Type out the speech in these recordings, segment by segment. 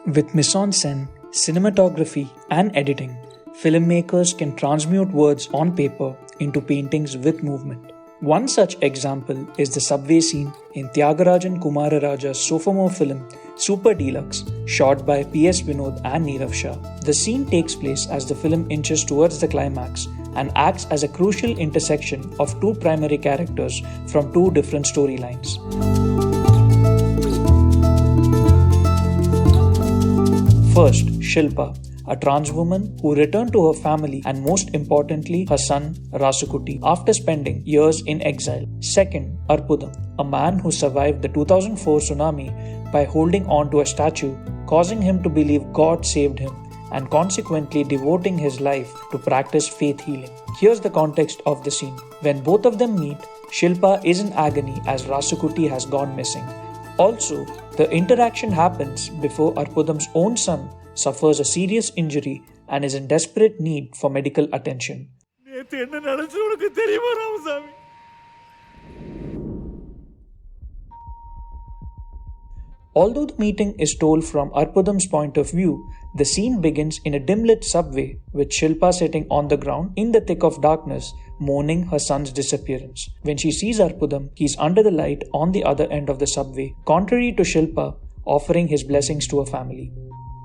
With mise-en-scène, cinematography, and editing, filmmakers can transmute words on paper into paintings with movement. One such example is the subway scene in Tyagarajan Kumararaja's sophomore film Super Deluxe, shot by P.S. Vinod and Nirav Shah. The scene takes place as the film inches towards the climax and acts as a crucial intersection of two primary characters from two different storylines. First, Shilpa, a trans woman who returned to her family and most importantly her son Rasukuti after spending years in exile. Second, Arpudam, a man who survived the 2004 tsunami by holding on to a statue, causing him to believe God saved him and consequently devoting his life to practice faith healing. Here's the context of the scene. When both of them meet, Shilpa is in agony as Rasukuti has gone missing. Also, the interaction happens before Arpudam's own son suffers a serious injury and is in desperate need for medical attention. Although the meeting is told from Arpudam's point of view, the scene begins in a dim-lit subway with Shilpa sitting on the ground in the thick of darkness, mourning her son's disappearance. When she sees Arpudam, he is under the light on the other end of the subway, contrary to Shilpa offering his blessings to her family.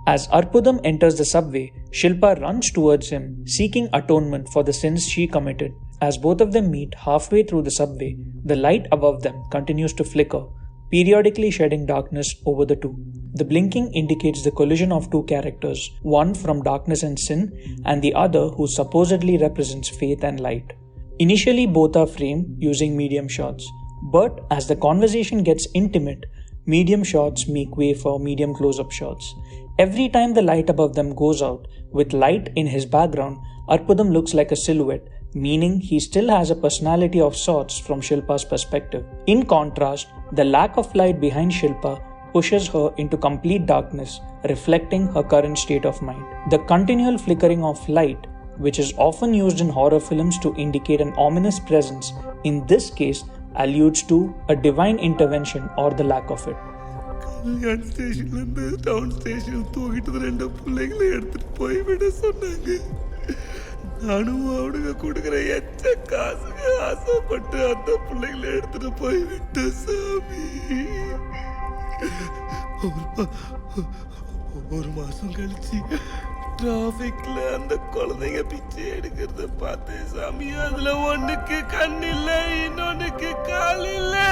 As Arpudam enters the subway, Shilpa runs towards him, seeking atonement for the sins she committed. As both of them meet halfway through the subway, the light above them continues to flicker, periodically shedding darkness over the two. The blinking indicates the collision of two characters, one from darkness and sin, and the other who supposedly represents faith and light. Initially, both are framed using medium shots, but as the conversation gets intimate, medium shots make way for medium close-up shots. Every time the light above them goes out, with light in his background, Arpudam looks like a silhouette, meaning he still has a personality of sorts from Shilpa's perspective. In contrast, the lack of light behind Shilpa pushes her into complete darkness, reflecting her current state of mind. The continual flickering of light, which is often used in horror films to indicate an ominous presence, in this case alludes to a divine intervention or the lack of it. நானும் அவனுங்க கொடுக்குற எச்ச காசுக்கு ஆசைப்பட்டு அந்த பிள்ளைங்களை எடுத்துட்டு போய்விட்ட சாமி. ஒரு மாசம் கழிச்சு டிராபிக்ல அந்த குழந்தைங்க பிச்சை எடுக்கிறத பார்த்தேன் சாமி. அதுல ஒண்ணுக்கு கண் இல்லை, இன்னொன்னுக்கு கால் இல்லை.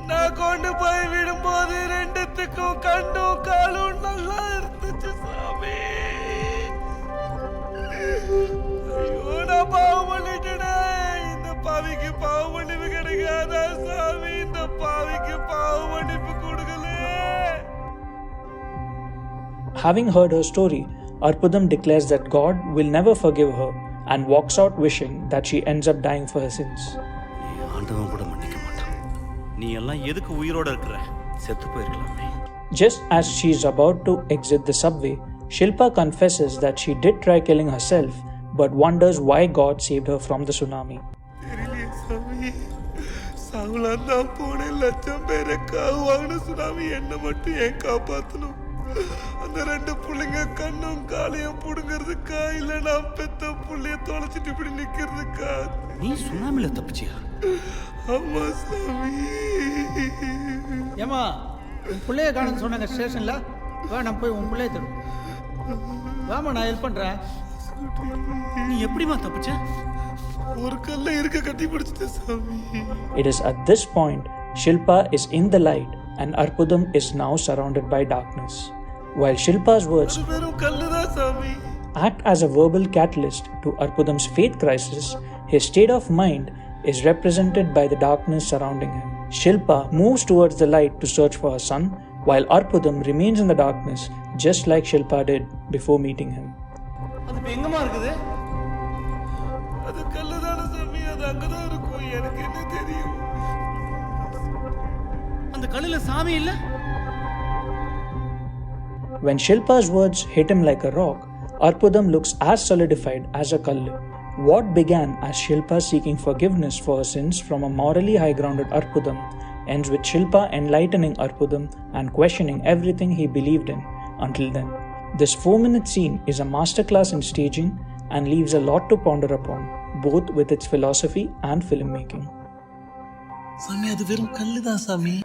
நான் கொண்டு போய் விடும்போது ரெண்டுத்துக்கும் கண்ணும் காலும் நல்லா இருந்துச்சு சாமி. ஐயோ, நான் பாவம் பண்ணிட்டேன். இந்த பாவிக்கு பாவ மன்னிப்பு கிடைக்காதா சாமி? இந்த பாவிக்கு பாவ மன்னிப்பு கொடுக்கல. Having heard her story, Arpudam declares that God will never forgive her and walks out wishing that she ends up dying for her sins. ஆண்டவன் கூட மன்னிக்க மாட்டான். நீ எல்லாம் எதுக்கு உயிரோட இருக்கற? செத்து போயிருக்கலாமே. Just as she is about to exit the subway, Shilpa confesses that she did try killing herself, but wonders why God saved her from the tsunami. அந்த ரெண்டு புள்ளைங்க கண்ணும் காலையும் புடுங்கிறதுக்கா இல்ல நான் பெத்த புள்ளைய தொலைச்சிட்டு இப்படி நிக்கிறதுக்கா? நீ சுனாமில தப்பிச்சியா? ஆமா சாமி. ஏமா உன் பிள்ளைய காணுன்னு சொன்னாங்க ஸ்டேஷன்ல. வா நம்ம போய் உன் பிள்ளைய தரும். வாமா, நான் ஹெல்ப் பண்றேன். நீ எப்படிமா தப்பிச்ச? ஒரு கல்ல இருக்க கட்டி பிடிச்சிட்ட சாமி. It is at this point Shilpa is in the light and Arpudam is now surrounded by darkness. While Shilpa's words act as a verbal catalyst to Arpudam's faith crisis, his state of mind is represented by the darkness surrounding him. Shilpa moves towards the light to search for her son, while Arpudam remains in the darkness just like Shilpa did before meeting him. அது எங்கமா இருக்குது? அது கல்லுதான சாமி, அது அங்கதான் இருக்கும். எனக்கு என்ன தெரியும்? அந்த கல்லுல சாமி இல்ல? When Shilpa's words hit him like a rock, Arpudam looks as solidified as a kallu. What began as Shilpa seeking forgiveness for her sins from a morally high-grounded Arpudam ends with Shilpa enlightening Arpudam and questioning everything he believed in, Until then, this 4-minute scene is a masterclass in staging and leaves a lot to ponder upon, both with its philosophy and filmmaking. சாமி அது வெறும் கல்லுதான் சாமி.